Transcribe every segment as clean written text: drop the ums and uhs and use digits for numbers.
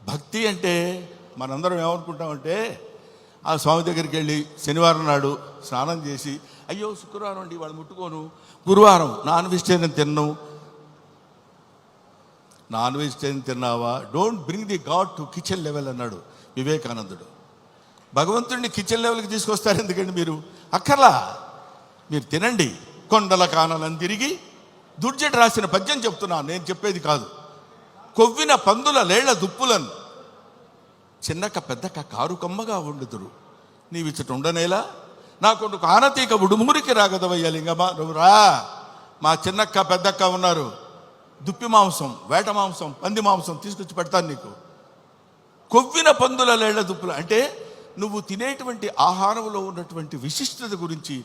భక్తి అంటే మనందరం ఏమనుకుంటామంటే ఆ స్వామి దగ్గరికి వెళ్ళి శనివారం నాడు స్నానం చేసి, అయ్యో శుక్రవారం అండి వాళ్ళు ముట్టుకోను, గురువారం నాన్ వెజిటేరియన్ తిన్ను. నాన్ వెజిటేరియన్ తిన్నావా? Don't bring the God to kitchen level అన్నాడు వివేకానందుడు. భగవంతుడిని కిచెన్ లెవెల్కి తీసుకొస్తారు ఎందుకండి మీరు? అక్కర్లా, మీరు తినండి. కొండల కానలను తిరిగి దుర్జటి రాసిన పద్యం చెప్తున్నాను, నేను చెప్పేది కాదు. కొవ్విన పందుల లేళ్ల దుప్పులను చిన్నక పెద్దక కారు కమ్మగా ఉండుదురు, నీవిచ్చట ఉండనేలా నా కొడుకు ఆనతీక ఉడుమురికి రాగదవయ్య లింగమా. నువ్వు రా, మా చిన్నక్క పెద్దక్క ఉన్నారు, దుప్పి మాంసం, వేట మాంసం, పంది మాంసం తీసుకొచ్చి పెడతాను నీకు. కొవ్విన పందుల లేళ్ల దుప్పులు అంటే నువ్వు తినేటువంటి ఆహారంలో ఉన్నటువంటి విశిష్టత గురించి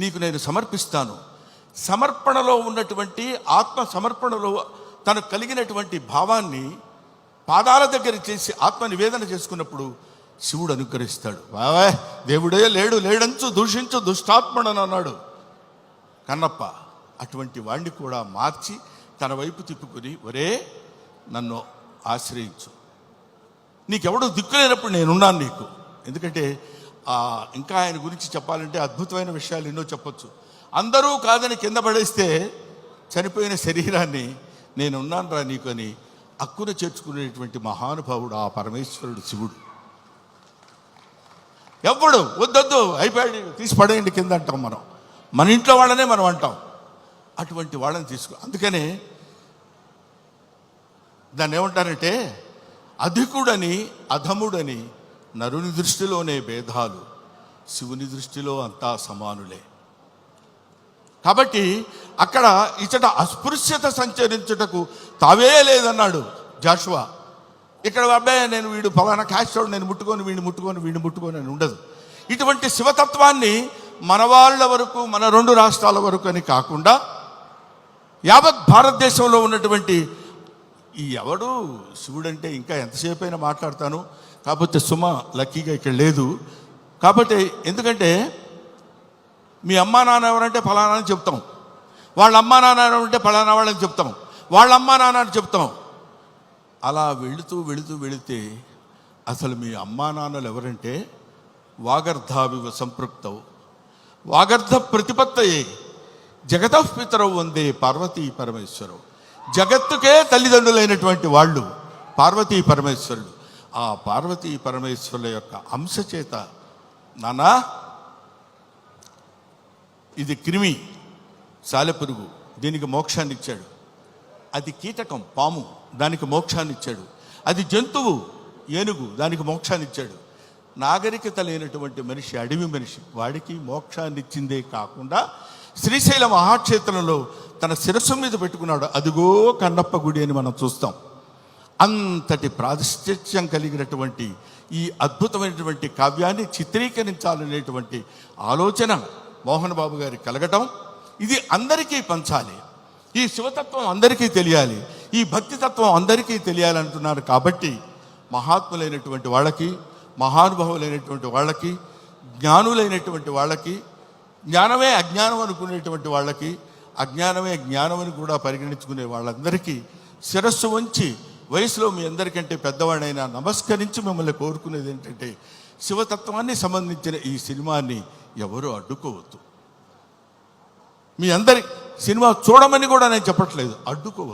నీకు నేను సమర్పిస్తాను. సమర్పణలో ఉన్నటువంటి ఆత్మ సమర్పణలో తనకు కలిగినటువంటి భావాన్ని పాదాల దగ్గర చేసి ఆత్మ నివేదన చేసుకున్నప్పుడు శివుడు అనుగ్రహిస్తాడు. బావా దేవుడే లేడు, లేడంచు దూషించు దుష్టాత్మడని అన్నాడు కన్నప్ప. అటువంటి వాణ్ణి కూడా మార్చి తన వైపు తిప్పుకొని, ఒరే నన్ను ఆశ్రయించు, నీకెవడో దిక్కులేనప్పుడు నేనున్నాను నీకు. ఎందుకంటే ఇంకా ఆయన గురించి చెప్పాలంటే అద్భుతమైన విషయాలు ఎన్నో చెప్పొచ్చు. అందరూ కాదని కింద పడేస్తే చనిపోయిన శరీరాన్ని నేనున్నాను రా నీకు అని అక్కున చేర్చుకునేటువంటి మహానుభావుడు ఆ పరమేశ్వరుడు శివుడు. ఎప్పుడు వద్దొద్దు అయిపోయాడు తీసి పడేయండి కింద అంటాం మనం, మన ఇంట్లో వాళ్ళనే మనం అంటాం. అటువంటి వాళ్ళని అందుకనే దాన్ని ఏమంటారంటే అధికుడని అధముడని నరుని దృష్టిలోనే భేదాలు, శివుని దృష్టిలో అంతా సమానులే. కాబట్టి అక్కడ ఇచ్చట అస్పృశ్యత సంచరించుటకు తావే లేదన్నాడు జాషువా. ఇక్కడ అబ్బాయి నేను వీడు ఫలానా క్యాస్టోడు, నేను ముట్టుకొని వీడిని ముట్టుకొని అని ఉండదు. ఇటువంటి శివతత్వాన్ని మన వాళ్ళ వరకు, మన 2 రాష్ట్రాల వరకు అని కాకుండా యావత్ భారతదేశంలో ఉన్నటువంటి ఈ ఎవడు శివుడంటే ఇంకా ఎంతసేపు అయినా మాట్లాడతాను. కాకపోతే సుమ లక్కీగా ఇక్కడ లేదు. కాబట్టి ఎందుకంటే మీ అమ్మా నాన్న ఎవరంటే ఫలానా అని చెప్తాం, వాళ్ళ అమ్మా నాన్న ఎవరంటే ఫలానా వాళ్ళని చెప్తాం, వాళ్ళ అమ్మా నాన్న అని చెప్తాం. అలా వెళితే అసలు మీ అమ్మా నాన్నలు ఎవరంటే వాగర్ధావివ సంపృక్తవు వాగర్ధ ప్రతిపత్తయే జగతః పితరౌ వందే పార్వతీ పరమేశ్వరవు. జగత్తుకే తల్లిదండ్రులైనటువంటి వాళ్ళు పార్వతీ పరమేశ్వరుడు. ఆ పార్వతీ పరమేశ్వరుల యొక్క అంశ చేత నానా ఇది క్రిమి సాలెపురుగు, దీనికి మోక్షాన్ని ఇచ్చాడు. అది కీటకం పాము, దానికి మోక్షాన్ని ఇచ్చాడు. అది జంతువు ఏనుగు, దానికి మోక్షాన్ని ఇచ్చాడు. నాగరికత లేనటువంటి మనిషి, అడవి మనిషి, వాడికి మోక్షాన్ని ఇచ్చిందే కాకుండా శ్రీశైల మహాక్షేత్రంలో తన శిరస్సు మీద పెట్టుకున్నాడు. అదిగో కన్నప్ప గుడి అని మనం చూస్తాం. అంతటి ప్రాతిష్ఠ్యం కలిగినటువంటి ఈ అద్భుతమైనటువంటి కావ్యాన్ని చిత్రీకరించాలనేటువంటి ఆలోచన మోహన్ బాబు గారికి కలగటం, ఇది అందరికీ పంచాలి, ఈ శివతత్వం అందరికీ తెలియాలి, ఈ భక్తితత్వం అందరికీ తెలియాలంటున్నారు. కాబట్టి మహాత్ములైనటువంటి వాళ్ళకి, మహానుభావులైనటువంటి వాళ్ళకి, జ్ఞానులైనటువంటి వాళ్ళకి, జ్ఞానమే అజ్ఞానం అనుకునేటువంటి వాళ్ళకి, అజ్ఞానమే జ్ఞానం అని కూడా పరిగణించుకునే వాళ్ళందరికీ శిరస్సు వంచి వయసులో మీ అందరికంటే పెద్దవాడైనా నమస్కరించి మిమ్మల్ని కోరుకునేది ఏంటంటే శివతత్వాన్ని సంబంధించిన ఈ సినిమాని ఎవరు అడ్డుకోవద్దు. మీ అందరి సినిమా చూడమని కూడా నేను చెప్పట్లేదు, అడ్డుకోవద్దు.